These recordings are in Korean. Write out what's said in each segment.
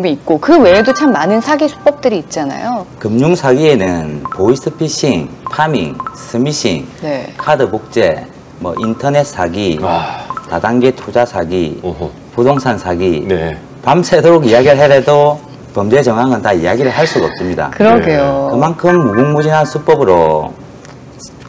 있고 그 외에도 참 많은 사기 수법들이 있잖아요. 금융 사기에는 보이스피싱, 파밍, 스미싱, 네. 카드 복제, 뭐 인터넷 사기, 다단계 투자 사기, 부동산 사기, 네. 밤새도록 이야기를 해도 범죄 정황은 다 이야기를 할 수가 없습니다. 그러게요. 그만큼 무궁무진한 수법으로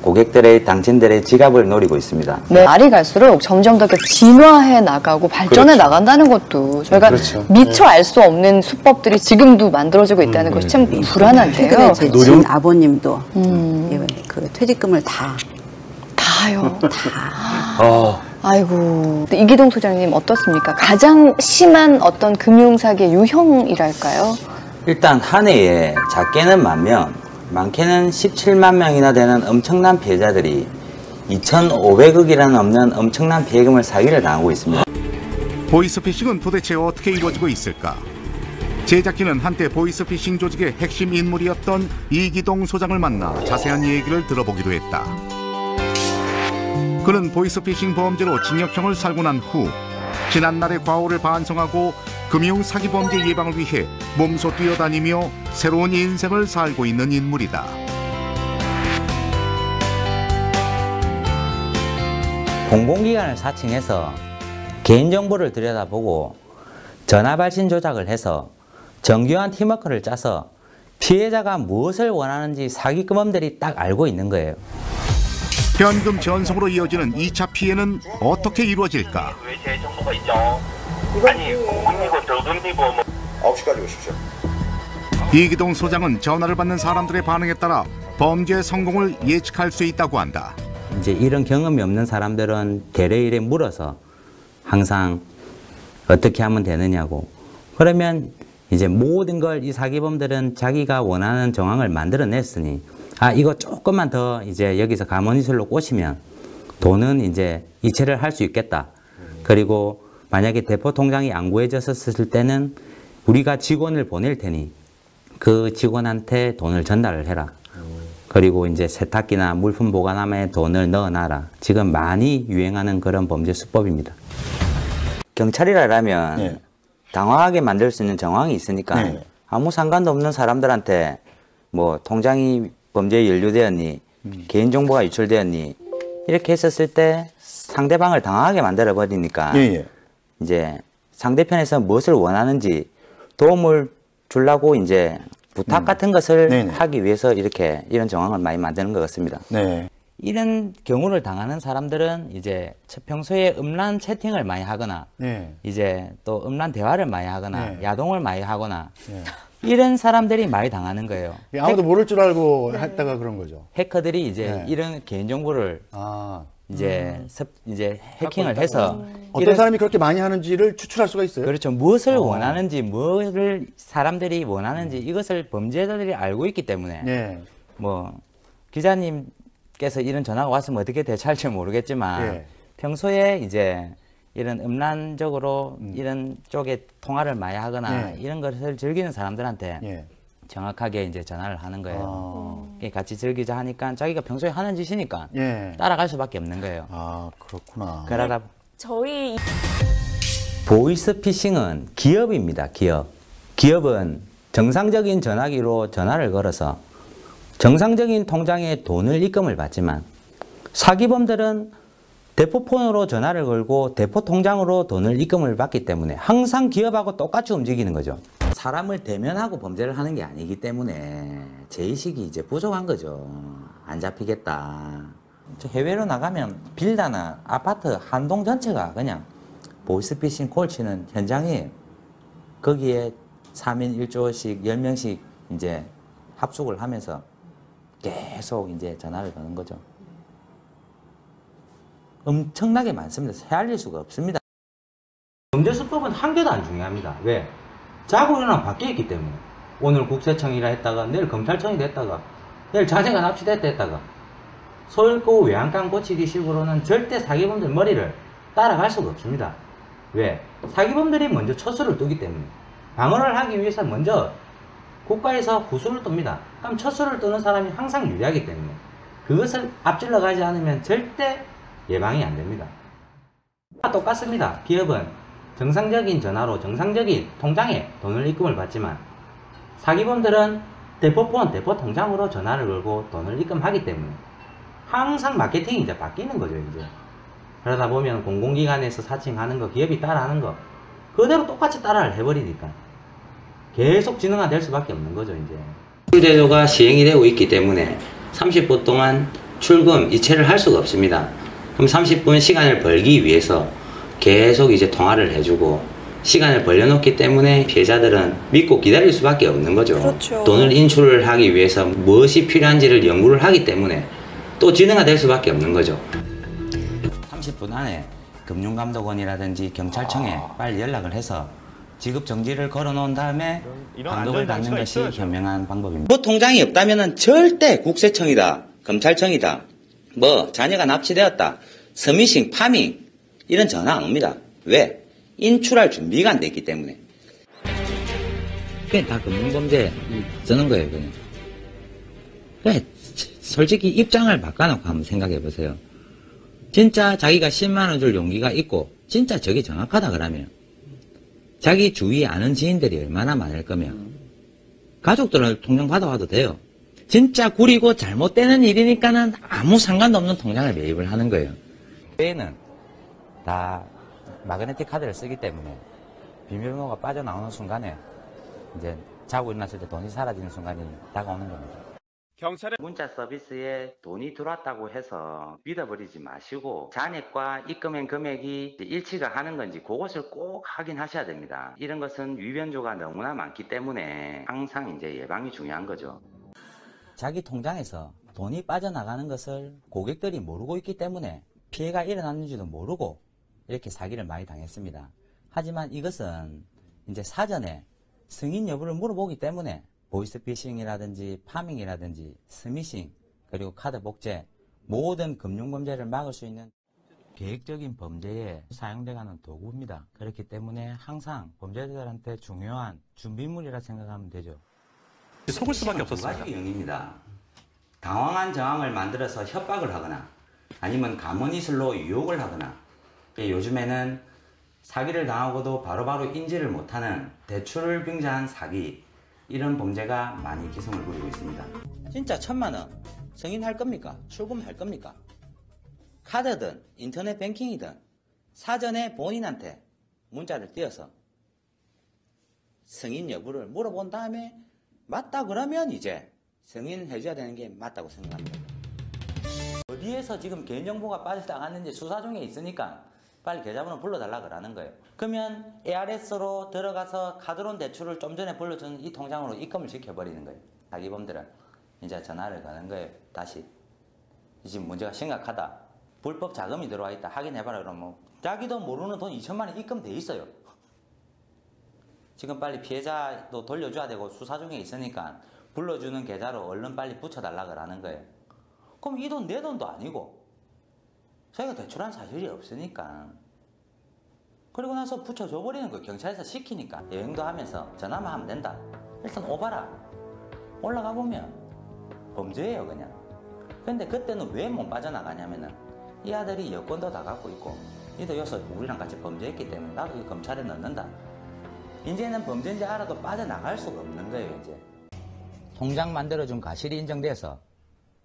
고객들의, 당신들의 지갑을 노리고 있습니다. 네, 날이 갈수록 점점 더 이렇게 진화해 나가고 발전해 그렇죠. 나간다는 것도 저희가 그렇죠. 미처 알 수 없는 수법들이 지금도 만들어지고 있다는 것이 참 불안한데요. 최근에 제 친 아버님도 그 퇴직금을 다요. 아, 아이고. 이기동 소장님 어떻습니까? 가장 심한 어떤 금융사기의 유형이랄까요? 일단 한 해에 작게는 10,000명, 많게는 17만 명이나 되는 엄청난 피해자들이 2,500억이라는 넘는 엄청난 피해금을 사기를 당하고 있습니다. 보이스피싱은 도대체 어떻게 이루어지고 있을까? 제작진은 한때 보이스피싱 조직의 핵심 인물이었던 이기동 소장을 만나 자세한 얘기를 들어보기도 했다. 그는 보이스피싱 범죄로 징역형을 살고 난 후 지난날의 과오를 반성하고 금융 사기 범죄 예방을 위해 몸소 뛰어다니며 새로운 인생을 살고 있는 인물이다. 공공기관을 사칭해서 개인정보를 들여다보고 전화발신 조작을 해서 정교한 팀워크를 짜서 피해자가 무엇을 원하는지 사기금범들이 딱 알고 있는 거예요. 현금 전송으로 이어지는 2차 피해는 어떻게 이루어질까? 왜 제 정보가 있죠? 아니, 공금이고 저금이고 뭐 9시까지 오십시오. 이기동 소장은 전화를 받는 사람들의 반응에 따라 범죄 성공을 예측할 수 있다고 한다. 이제 이런 경험이 없는 사람들은 대레일에 물어서 항상 어떻게 하면 되느냐고. 그러면 이제 모든 걸 이 사기범들은 자기가 원하는 정황을 만들어냈으니 아, 이거 조금만 더 이제 여기서 가모니술로 꽂으면 돈은 이제 이체를 할 수 있겠다. 그리고 만약에 대포 통장이 안 구해졌었을 때는 우리가 직원을 보낼 테니 그 직원한테 돈을 전달을 해라. 그리고 이제 세탁기나 물품 보관함에 돈을 넣어놔라. 지금 많이 유행하는 그런 범죄 수법입니다. 경찰이라면 네. 당황하게 만들 수 있는 정황이 있으니까 네. 아무 상관도 없는 사람들한테 뭐 통장이 범죄에 연루되었니, 개인정보가 유출되었니 이렇게 했었을 때 상대방을 당황하게 만들어 버리니까 이제 상대편에서 무엇을 원하는지 도움을 주려고 이제 부탁 같은 것을 하기 위해서 이런 정황을 많이 만드는 것 같습니다. 네. 이런 경우를 당하는 사람들은 이제 평소에 음란 채팅을 많이 하거나 이제 또 음란 대화를 많이 하거나 야동을 많이 하거나 이런 사람들이 많이 당하는 거예요. 아무도 모를 줄 알고 했다가 그런 거죠. 해커들이 이제 이런 개인정보를 이제 해킹을 해서 어떤 사람이 그렇게 많이 하는지를 추출할 수가 있어요. 그렇죠. 무엇을 원하는지, 무엇을 사람들이 원하는지 이것을 범죄자들이 알고 있기 때문에 뭐 기자님께서 이런 전화가 왔으면 어떻게 대처할지 모르겠지만 평소에 이제 이런 음란적으로 이런 쪽에 통화를 많이 하거나 이런 것을 즐기는 사람들한테 정확하게 이제 전화를 하는 거예요. 같이 즐기자 하니까 자기가 평소에 하는 짓이니까 따라갈 수밖에 없는 거예요. 아, 그렇구나. 그러다 저희 보이스피싱은 기업입니다. 기업은 정상적인 전화기로 전화를 걸어서 정상적인 통장에 돈을 입금을 받지만 사기범들은 대포폰으로 전화를 걸고 대포통장으로 돈을 입금을 받기 때문에 항상 기업하고 똑같이 움직이는 거죠. 사람을 대면하고 범죄를 하는 게 아니기 때문에 제의식이 이제 부족한 거죠. 안 잡히겠다. 해외로 나가면 빌라나 아파트 한 동 전체가 그냥 보이스피싱 콜 치는 현장이에요. 거기에 3인 1조씩 10명씩 이제 합숙을 하면서 계속 이제 전화를 거는 거죠. 엄청나게 많습니다. 헤아릴 수가 없습니다. 범죄 수법은 한 개도 안 중요합니다. 왜? 자고 일어나면 바뀌어 있기 때문에. 오늘 국세청이라 했다가 내일 검찰청이 됐다가 내일 자네가 납치됐다 했다가 소 읽고 외양간 고치기 식으로는 절대 사기범들 머리를 따라갈 수가 없습니다. 왜? 사기범들이 먼저 첫수를 뜨기 때문에. 방어를 하기 위해서 먼저 국가에서 후수를 뜹니다. 그럼 첫수를 뜨는 사람이 항상 유리하기 때문에 그것을 앞질러 가지 않으면 절대 예방이 안 됩니다. 똑같습니다. 기업은 정상적인 전화로 정상적인 통장에 돈을 입금을 받지만 사기범들은 대포폰, 대포통장으로 전화를 걸고 돈을 입금하기 때문에 항상 마케팅이 이제 바뀌는 거죠, 이제. 그러다 보면 공공기관에서 사칭하는 거, 기업이 따라하는 거 그대로 똑같이 따라를 해버리니까 계속 진흥화될 수밖에 없는 거죠, 이제. 제도가 시행이 되고 있기 때문에 30분 동안 출금, 이체를 할 수가 없습니다. 그럼 30분 시간을 벌기 위해서 계속 이제 통화를 해주고 시간을 벌려놓기 때문에 피해자들은 믿고 기다릴 수밖에 없는 거죠. 그렇죠. 돈을 인출을 하기 위해서 무엇이 필요한지를 연구를 하기 때문에 또 진행화될 수밖에 없는 거죠. 30분 안에 금융감독원이라든지 경찰청에 빨리 연락을 해서 지급 정지를 걸어놓은 다음에 방법을 받는 것이 현명한 방법입니다. 뭐 통장이 없다면 절대 국세청이다, 검찰청이다, 뭐 자녀가 납치되었다, 서미싱, 파밍 이런 전화 안 옵니다. 왜? 인출할 준비가 안 돼 있기 때문에. 그게 다 금융범죄 쓰는 거예요, 그냥. 그래, 솔직히 입장을 바꿔놓고 한번 생각해 보세요. 진짜 자기가 10만 원 줄 용기가 있고 진짜 저게 정확하다 그러면 자기 주위에 아는 지인들이 얼마나 많을 거면 가족들을 통장 받아와도 돼요. 진짜 구리고 잘못되는 일이니까는 아무 상관도 없는 통장을 매입을 하는 거예요. 외에는 다 마그네틱 카드를 쓰기 때문에 비밀번호가 빠져나오는 순간에 이제 자고 일어났을 때 돈이 사라지는 순간이 다가오는 겁니다. 경찰에 문자 서비스에 돈이 들어왔다고 해서 믿어버리지 마시고 잔액과 입금한 금액이 일치가 하는 건지 그것을 꼭 확인하셔야 됩니다. 이런 것은 위변조가 너무나 많기 때문에 항상 이제 예방이 중요한 거죠. 자기 통장에서 돈이 빠져나가는 것을 고객들이 모르고 있기 때문에 피해가 일어났는지도 모르고 이렇게 사기를 많이 당했습니다. 하지만 이것은 이제 사전에 승인 여부를 물어보기 때문에 보이스피싱이라든지 파밍이라든지 스미싱 그리고 카드 복제 모든 금융범죄를 막을 수 있는 계획적인 범죄에 사용돼가는 도구입니다. 그렇기 때문에 항상 범죄자들한테 중요한 준비물이라 생각하면 되죠. 속을 수밖에 없었습니다. 두 가지 유형입니다. 당황한 정황을 만들어서 협박을 하거나 아니면 가문이슬로 유혹을 하거나 요즘에는 사기를 당하고도 바로바로 인지를 못하는 대출을 빙자한 사기 이런 범죄가 많이 기승을 부리고 있습니다. 진짜 1,000만 원 승인할 겁니까? 출금할 겁니까? 카드든 인터넷 뱅킹이든 사전에 본인한테 문자를 띄어서 승인 여부를 물어본 다음에 맞다 그러면 이제 승인해줘야 되는 게 맞다고 생각합니다. 어디에서 지금 개인정보가 빠져나갔는지 수사 중에 있으니까 빨리 계좌번호 불러달라 그러는 거예요. 그러면 ARS로 들어가서 카드론 대출을 좀 전에 불러준 이 통장으로 입금을 시켜버리는 거예요. 사기범들은 이제 전화를 거는 거예요. 다시 지금 문제가 심각하다. 불법 자금이 들어와 있다. 확인해봐라. 그러면 뭐 자기도 모르는 돈 2천만 원 입금돼 있어요. 지금 빨리 피해자도 돌려줘야 되고 수사 중에 있으니까 불러주는 계좌로 얼른 빨리 붙여달라 그러는 거예요. 그럼 이 돈 내 돈도 아니고 저희가 대출한 사실이 없으니까 그리고 나서 붙여줘 버리는 거예요. 경찰에서 시키니까 여행도 하면서 전화만 하면 된다. 일단 오봐라. 올라가 보면 범죄예요 그냥. 근데 그때는 왜 못 빠져나가냐면은 이 아들이 여권도 다 갖고 있고 얘도 여기서 우리랑 같이 범죄했기 때문에 나도 이 검찰에 넣는다. 이제는 범죄인지 알아도 빠져나갈 수가 없는 거예요. 이제 통장 만들어준 가실이 인정돼서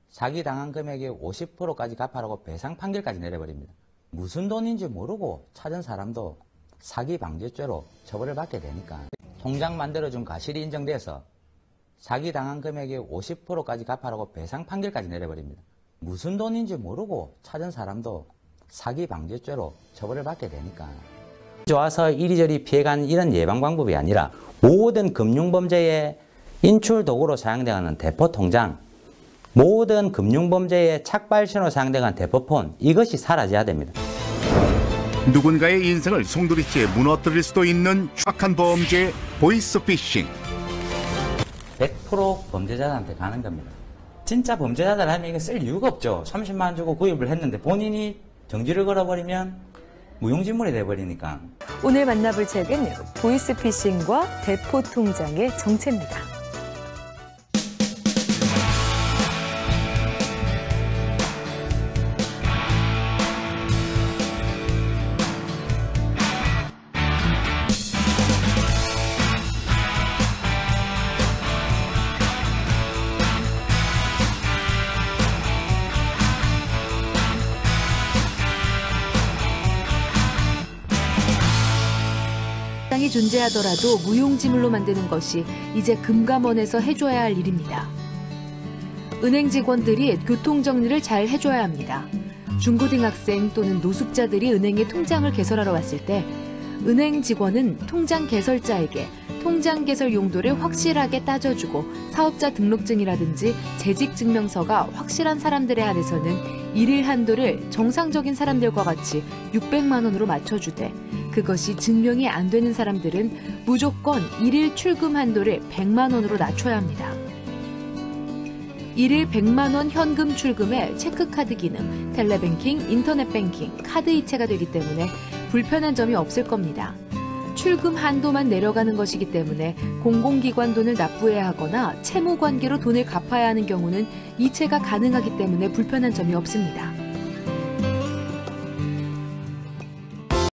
사기당한 금액의 50%까지 갚아라고 배상 판결까지 내려버립니다. 무슨 돈인지 모르고 찾은 사람도 사기 방지죄로 처벌을 받게 되니까 통장 만들어준 가실이 인정돼서 사기당한 금액의 50%까지 갚아라고 배상 판결까지 내려버립니다. 무슨 돈인지 모르고 찾은 사람도 사기 방지죄로 처벌을 받게 되니까 좋아서 이리저리 피해간 이런 예방 방법이 아니라 모든 금융범죄의 인출 도구로 사용되는 대포통장 모든 금융범죄의 착발신으로 사용되는 대포폰 이것이 사라져야 됩니다. 누군가의 인생을 송두리째 무너뜨릴 수도 있는 추악한 범죄 보이스피싱. 100% 범죄자들한테 가는 겁니다. 진짜 범죄자들 하면 이거 쓸 이유가 없죠. 30만 원 주고 구입을 했는데 본인이 정지를 걸어버리면 무용지물이 돼버리니까. 오늘 만나볼 책은 보이스피싱과 대포통장의 정체입니다. 존재하더라도 무용지물로 만드는 것이 이제 금감원에서 해줘야 할 일입니다. 은행 직원들이 교통정리를 잘 해줘야 합니다. 중고등학생 또는 노숙자들이 은행에 통장을 개설하러 왔을 때 은행 직원은 통장 개설자에게 통장 개설 용도를 확실하게 따져주고 사업자 등록증이라든지 재직증명서가 확실한 사람들에 한해서는 일일 한도를 정상적인 사람들과 같이 600만 원으로 맞춰주되 그것이 증명이 안 되는 사람들은 무조건 일일 출금 한도를 100만 원으로 낮춰야 합니다. 일일 100만 원 현금 출금에 체크카드 기능, 텔레뱅킹, 인터넷뱅킹, 카드 이체가 되기 때문에 불편한 점이 없을 겁니다. 출금 한도만 내려가는 것이기 때문에 공공기관 돈을 납부해야 하거나 채무관계로 돈을 갚아야 하는 경우는 이체가 가능하기 때문에 불편한 점이 없습니다.